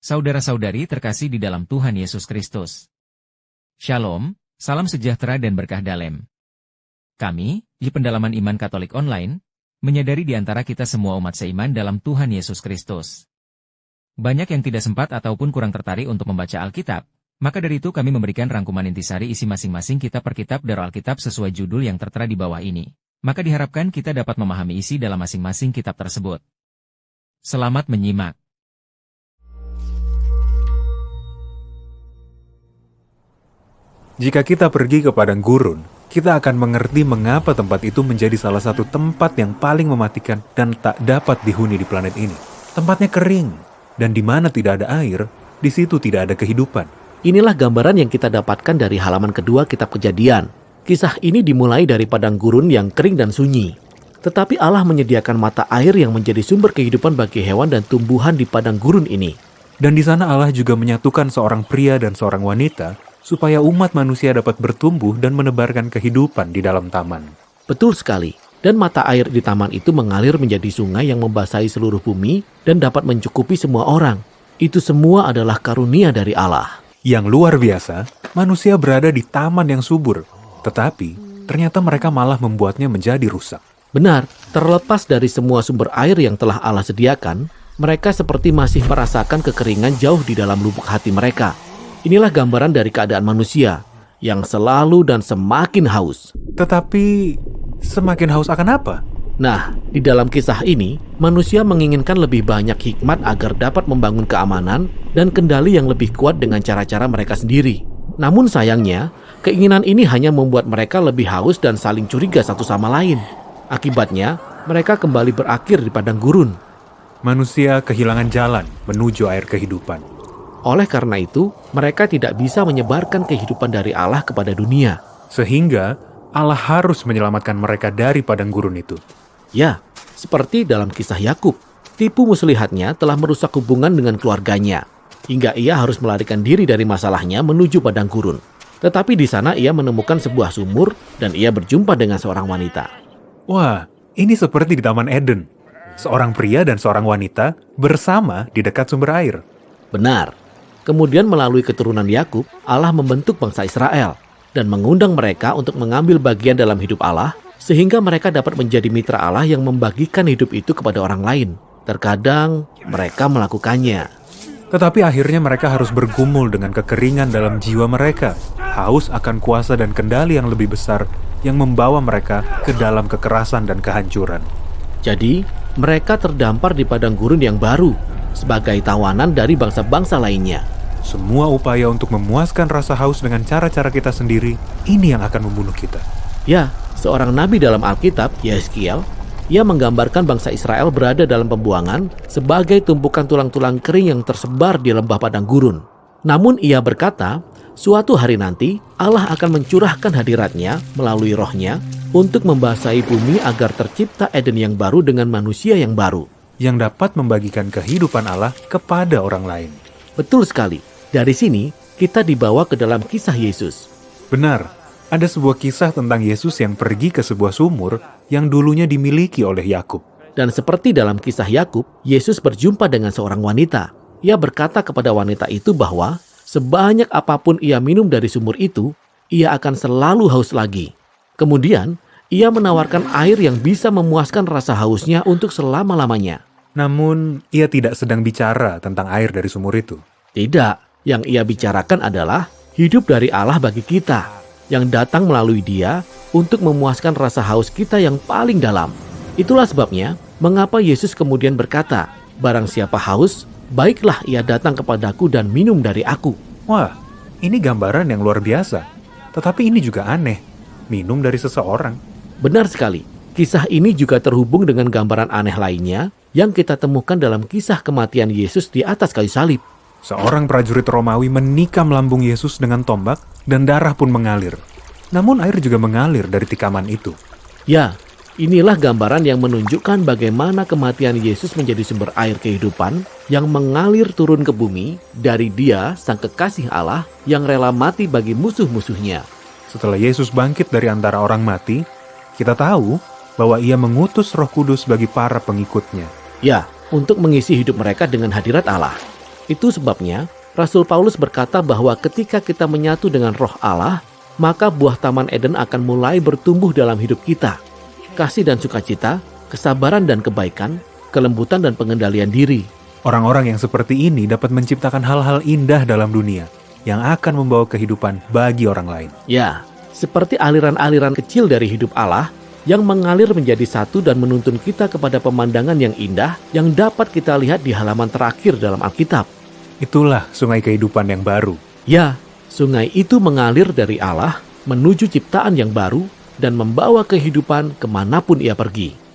Saudara-saudari terkasih di dalam Tuhan Yesus Kristus. Shalom, salam sejahtera dan berkah dalam. Kami, di Pendalaman Iman Katolik Online, menyadari di antara kita semua umat seiman dalam Tuhan Yesus Kristus. Banyak yang tidak sempat ataupun kurang tertarik untuk membaca Alkitab, maka dari itu kami memberikan rangkuman intisari isi masing-masing kitab per kitab dari Alkitab sesuai judul yang tertera di bawah ini. Maka diharapkan kita dapat memahami isi dalam masing-masing kitab tersebut. Selamat menyimak. Jika kita pergi ke padang gurun, kita akan mengerti mengapa tempat itu menjadi salah satu tempat yang paling mematikan dan tak dapat dihuni di planet ini. Tempatnya kering, dan di mana tidak ada air, di situ tidak ada kehidupan. Inilah gambaran yang kita dapatkan dari halaman kedua kitab Kejadian. Kisah ini dimulai dari padang gurun yang kering dan sunyi. Tetapi Allah menyediakan mata air yang menjadi sumber kehidupan bagi hewan dan tumbuhan di padang gurun ini. Dan di sana Allah juga menyatukan seorang pria dan seorang wanita, supaya umat manusia dapat bertumbuh dan menebarkan kehidupan di dalam taman. Betul sekali. Dan mata air di taman itu mengalir menjadi sungai yang membasahi seluruh bumi dan dapat mencukupi semua orang. Itu semua adalah karunia dari Allah. Yang luar biasa, manusia berada di taman yang subur, tetapi ternyata mereka malah membuatnya menjadi rusak. Benar, terlepas dari semua sumber air yang telah Allah sediakan, mereka seperti masih merasakan kekeringan jauh di dalam lubuk hati mereka. Inilah gambaran dari keadaan manusia yang selalu dan semakin haus. Tetapi, semakin haus akan apa? Nah, di dalam kisah ini, manusia menginginkan lebih banyak hikmat agar dapat membangun keamanan dan kendali yang lebih kuat dengan cara-cara mereka sendiri. Namun sayangnya, keinginan ini hanya membuat mereka lebih haus dan saling curiga satu sama lain. Akibatnya, mereka kembali berakhir di padang gurun. Manusia kehilangan jalan menuju air kehidupan. Oleh karena itu, mereka tidak bisa menyebarkan kehidupan dari Allah kepada dunia. Sehingga Allah harus menyelamatkan mereka dari padang gurun itu. Ya, seperti dalam kisah Yakub, tipu muslihatnya telah merusak hubungan dengan keluarganya, hingga ia harus melarikan diri dari masalahnya menuju padang gurun. Tetapi di sana ia menemukan sebuah sumur dan ia berjumpa dengan seorang wanita. Wah, ini seperti di Taman Eden. Seorang pria dan seorang wanita bersama di dekat sumber air. Benar. Kemudian melalui keturunan Yakub, Allah membentuk bangsa Israel dan mengundang mereka untuk mengambil bagian dalam hidup Allah, sehingga mereka dapat menjadi mitra Allah yang membagikan hidup itu kepada orang lain. Terkadang mereka melakukannya. Tetapi akhirnya mereka harus bergumul dengan kekeringan dalam jiwa mereka, haus akan kuasa dan kendali yang lebih besar yang membawa mereka ke dalam kekerasan dan kehancuran. Jadi, mereka terdampar di padang gurun yang baru, sebagai tawanan dari bangsa-bangsa lainnya. Semua upaya untuk memuaskan rasa haus dengan cara-cara kita sendiri, ini yang akan membunuh kita. Ya, seorang nabi dalam Alkitab, Yeskiel, ia menggambarkan bangsa Israel berada dalam pembuangan sebagai tumpukan tulang-tulang kering yang tersebar di lembah padang gurun. Namun ia berkata, suatu hari nanti Allah akan mencurahkan hadiratnya melalui rohnya untuk membasahi bumi agar tercipta Eden yang baru dengan manusia yang baru, yang dapat membagikan kehidupan Allah kepada orang lain. Betul sekali. Dari sini, kita dibawa ke dalam kisah Yesus. Benar, ada sebuah kisah tentang Yesus yang pergi ke sebuah sumur yang dulunya dimiliki oleh Yakub. Dan seperti dalam kisah Yakub, Yesus berjumpa dengan seorang wanita. Ia berkata kepada wanita itu bahwa sebanyak apapun ia minum dari sumur itu, ia akan selalu haus lagi. Kemudian, ia menawarkan air yang bisa memuaskan rasa hausnya untuk selama-lamanya. Namun, ia tidak sedang bicara tentang air dari sumur itu. Tidak. Yang ia bicarakan adalah hidup dari Allah bagi kita, yang datang melalui Dia untuk memuaskan rasa haus kita yang paling dalam. Itulah sebabnya, mengapa Yesus kemudian berkata, barang siapa haus, baiklah ia datang kepadaku dan minum dari aku. Wah, ini gambaran yang luar biasa. Tetapi ini juga aneh, minum dari seseorang. Benar sekali, kisah ini juga terhubung dengan gambaran aneh lainnya yang kita temukan dalam kisah kematian Yesus di atas kayu salib. Seorang prajurit Romawi menikam lambung Yesus dengan tombak dan darah pun mengalir. Namun air juga mengalir dari tikaman itu. Ya, inilah gambaran yang menunjukkan bagaimana kematian Yesus menjadi sumber air kehidupan yang mengalir turun ke bumi dari Dia, Sang Kekasih Allah yang rela mati bagi musuh-musuhnya. Setelah Yesus bangkit dari antara orang mati, kita tahu bahwa Ia mengutus Roh Kudus bagi para pengikutnya. Ya, untuk mengisi hidup mereka dengan hadirat Allah. Itu sebabnya Rasul Paulus berkata bahwa ketika kita menyatu dengan Roh Allah, maka buah Taman Eden akan mulai bertumbuh dalam hidup kita. Kasih dan sukacita, kesabaran dan kebaikan, kelembutan dan pengendalian diri. Orang-orang yang seperti ini dapat menciptakan hal-hal indah dalam dunia yang akan membawa kehidupan bagi orang lain. Ya, seperti aliran-aliran kecil dari hidup Allah yang mengalir menjadi satu dan menuntun kita kepada pemandangan yang indah yang dapat kita lihat di halaman terakhir dalam Alkitab. Itulah sungai kehidupan yang baru. Ya, sungai itu mengalir dari Allah menuju ciptaan yang baru dan membawa kehidupan kemanapun ia pergi.